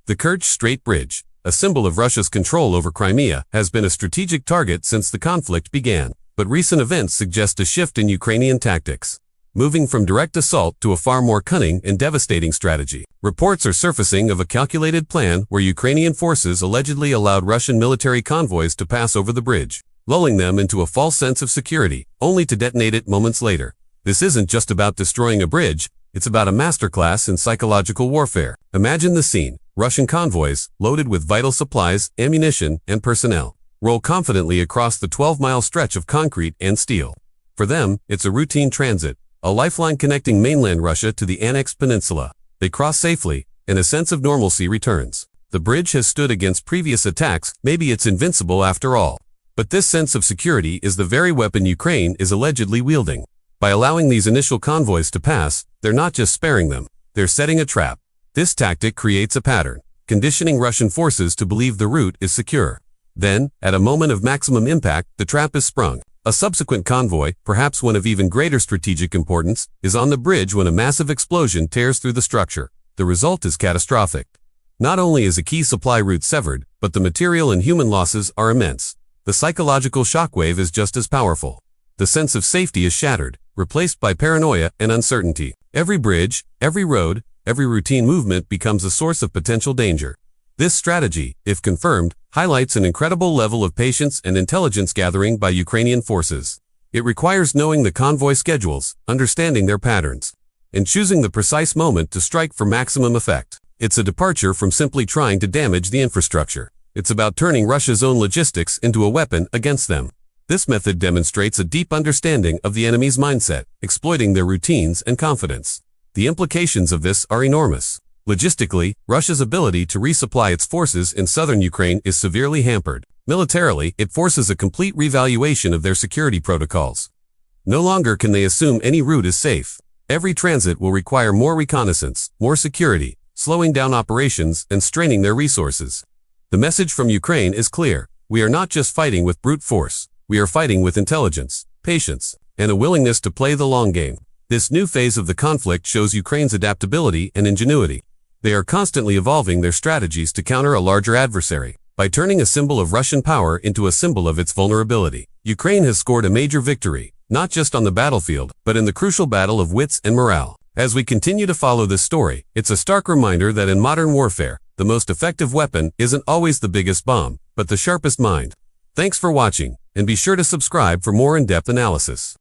The Kerch Strait Bridge, a symbol of Russia's control over Crimea, has been a strategic target since the conflict began, but recent events suggest a shift in Ukrainian tactics, moving from direct assault to a far more cunning and devastating strategy. Reports are surfacing of a calculated plan where Ukrainian forces allegedly allowed Russian military convoys to pass over the bridge, lulling them into a false sense of security, only to detonate it moments later. This isn't just about destroying a bridge, it's about a masterclass in psychological warfare. Imagine the scene. Russian convoys, loaded with vital supplies, ammunition, and personnel, roll confidently across the 12-mile stretch of concrete and steel. For them, it's a routine transit, a lifeline connecting mainland Russia to the annexed peninsula. They cross safely, and a sense of normalcy returns. The bridge has stood against previous attacks, maybe it's invincible after all. But this sense of security is the very weapon Ukraine is allegedly wielding. By allowing these initial convoys to pass, they're not just sparing them, they're setting a trap. This tactic creates a pattern, conditioning Russian forces to believe the route is secure. Then, at a moment of maximum impact, the trap is sprung. A subsequent convoy, perhaps one of even greater strategic importance, is on the bridge when a massive explosion tears through the structure. The result is catastrophic. Not only is a key supply route severed, but the material and human losses are immense. The psychological shockwave is just as powerful. The sense of safety is shattered, replaced by paranoia and uncertainty. Every bridge, every road, every routine movement becomes a source of potential danger. This strategy, if confirmed, highlights an incredible level of patience and intelligence gathering by Ukrainian forces. It requires knowing the convoy schedules, understanding their patterns, and choosing the precise moment to strike for maximum effect. It's a departure from simply trying to damage the infrastructure. It's about turning Russia's own logistics into a weapon against them. This method demonstrates a deep understanding of the enemy's mindset, exploiting their routines and confidence. The implications of this are enormous. Logistically, Russia's ability to resupply its forces in southern Ukraine is severely hampered. Militarily, it forces a complete revaluation of their security protocols. No longer can they assume any route is safe. Every transit will require more reconnaissance, more security, slowing down operations and straining their resources. The message from Ukraine is clear. We are not just fighting with brute force. We are fighting with intelligence, patience, and a willingness to play the long game. This new phase of the conflict shows Ukraine's adaptability and ingenuity. They are constantly evolving their strategies to counter a larger adversary. By turning a symbol of Russian power into a symbol of its vulnerability, Ukraine has scored a major victory, not just on the battlefield, but in the crucial battle of wits and morale. As we continue to follow this story, it's a stark reminder that in modern warfare, the most effective weapon isn't always the biggest bomb, but the sharpest mind. Thanks for watching, and be sure to subscribe for more in-depth analysis.